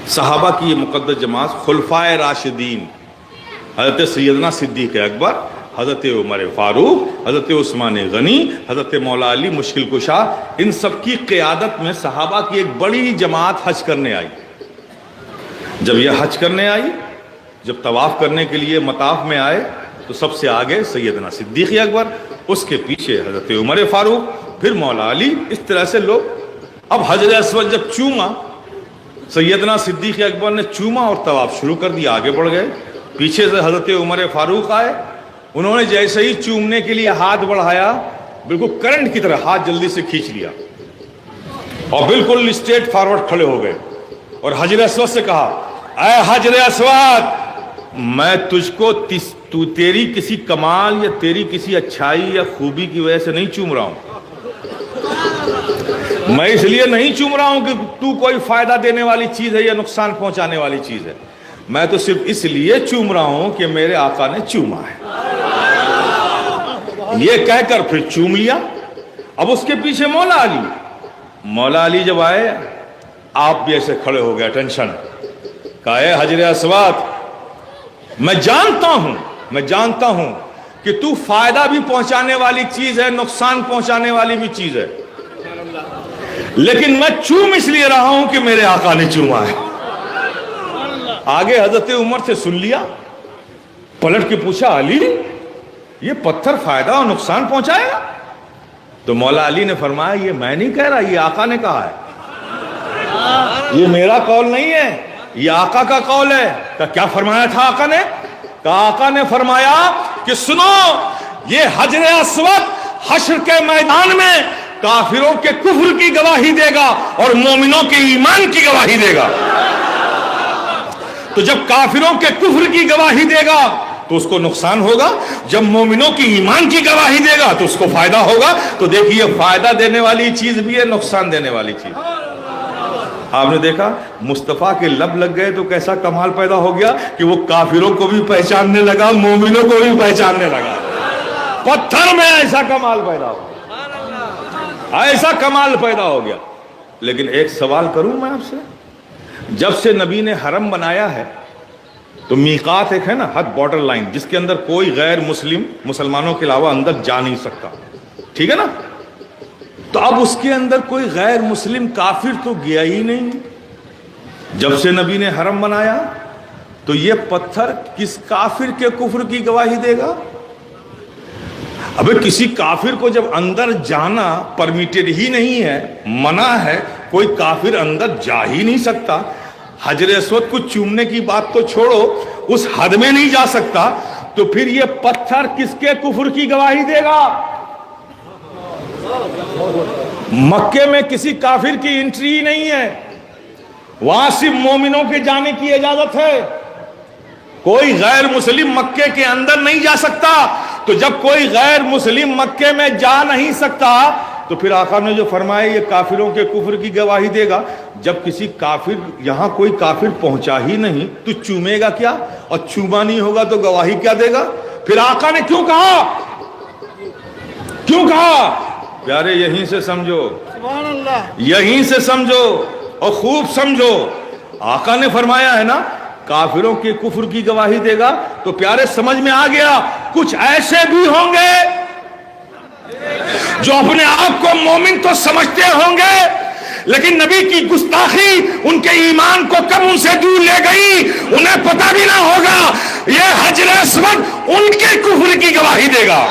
صحابہ کی یہ مقدس جماعت خلفائے راشدین حضرت سیدنا صدیق اکبر، حضرت عمر فاروق، حضرت عثمان غنی، حضرت مولا علی مشکل کشا، ان سب کی قیادت میں صحابہ کی ایک بڑی جماعت حج کرنے آئی۔ جب یہ حج کرنے آئی، جب طواف کرنے کے لیے مطاف میں آئے تو سب سے آگے سیدنا صدیق اکبر، اس کے پیچھے حضرت عمر فاروق، پھر مولا علی، اس طرح سے لوگ۔ اب حجر اسود جب چوما، سیدنا صدیق اکبر نے چوما اور طواف شروع کر دیا، آگے بڑھ گئے۔ پیچھے سے حضرت عمر فاروق آئے، انہوں نے جیسے ہی چومنے کے لیے ہاتھ بڑھایا، بالکل کرنٹ کی طرح ہاتھ جلدی سے کھینچ لیا اور بالکل اسٹریٹ فارورڈ کھڑے ہو گئے اور حجر اسود سے کہا، اے حجر اسود، میں تجھ کو تیری کسی کمال یا تیری کسی اچھائی یا خوبی کی وجہ سے نہیں چوم رہا ہوں، میں اس لیے نہیں چوم رہا ہوں کہ تو کوئی فائدہ دینے والی چیز ہے یا نقصان پہنچانے والی چیز ہے، میں تو صرف اس لیے چوم رہا ہوں کہ میرے آقا نے چوما ہے۔ یہ کہہ کر پھر چوم لیا۔ اب اس کے پیچھے مولا علی جب آئے، آپ بھی ایسے کھڑے ہو گئے، ٹینشن، کہا، اے حجر اسود، میں جانتا ہوں کہ تو فائدہ بھی پہنچانے والی چیز ہے، نقصان پہنچانے والی بھی چیز ہے، لیکن میں چوم اس لیے رہا ہوں کہ میرے آقا نے چوما ہے۔ آگے حضرت عمر سے سن لیا، پلٹ کے پوچھا، علی، یہ پتھر فائدہ اور نقصان پہنچائے گا؟ تو مولا علی نے فرمایا، یہ میں نہیں کہہ رہا، یہ آقا نے کہا ہے، یہ میرا قول نہیں ہے، یہ آقا کا قول ہے۔ کہ کیا فرمایا تھا آقا نے؟ کہا، آقا نے فرمایا کہ سنو، یہ حجر اسود حشر کے میدان میں کافروں کے کفر کی گواہی دے گا اور مومنوں کے ایمان کی گواہی دے گا۔ تو جب کافروں کے کفر کی گواہی دے گا تو اس کو نقصان ہوگا، جب مومنوں کی ایمان کی گواہی دے گا تو اس کو فائدہ ہوگا۔ تو دیکھیے، فائدہ دینے والی چیز بھی ہے، نقصان دینے والی چیز۔ آپ نے دیکھا، مصطفیٰ کے لب لگ گئے تو کیسا کمال پیدا ہو گیا کہ وہ کافروں کو بھی پہچاننے لگا، مومنوں کو بھی پہچاننے لگا۔ پتھر میں ایسا کمال پیدا ہو گیا، ایسا کمال پیدا ہو گیا۔ لیکن ایک سوال کروں میں آپ سے، جب سے نبی نے حرم بنایا ہے تو میقات ایک ہے نا، حد، بارڈر لائن، جس کے اندر کوئی غیر مسلمانوں کے علاوہ اندر جا نہیں سکتا، ٹھیک ہے نا؟ تو اب اس کے اندر کوئی غیر مسلم کافر تو گیا ہی نہیں۔ جب سے نبی نے حرم بنایا تو یہ پتھر کس کافر کے کفر کی گواہی دے گا؟ ابے کسی کافر کو جب اندر جانا پرمیٹڈ ہی نہیں ہے، منع ہے، کوئی کافر اندر جا ہی نہیں سکتا، حجر اسود کو چومنے کی بات تو چھوڑو، اس حد میں نہیں جا سکتا، تو پھر یہ پتھر کس کے کفر کی گواہی دے گا؟ مکے میں کسی کافر کی انٹری ہی نہیں ہے، وہاں صرف مومنوں کے جانے کی اجازت ہے، کوئی غیر مسلم مکے کے اندر نہیں جا سکتا۔ تو جب کوئی غیر مسلم مکے میں جا نہیں سکتا تو پھر آقا نے جو فرمایا یہ کافروں کے کفر کی گواہی دے گا، جب کسی کافر، یہاں کوئی کافر پہنچا ہی نہیں تو چومے گا کیا؟ اور چوما نہیں ہوگا تو گواہی کیا دے گا؟ پھر آقا نے کیوں کہا؟ پیارے، یہیں سے سمجھو، سبحان اللہ، یہیں سے سمجھو اور خوب سمجھو۔ آقا نے فرمایا ہے نا، کافروں کے کفر کی گواہی دے گا، تو پیارے سمجھ میں آ گیا، کچھ ایسے بھی ہوں گے جو اپنے آپ کو مومن تو سمجھتے ہوں گے، لیکن نبی کی گستاخی ان کے ایمان کو کب ان سے دور لے گئی، انہیں پتہ بھی نہ ہوگا۔ یہ حجر اسود ان کے کفر کی گواہی دے گا۔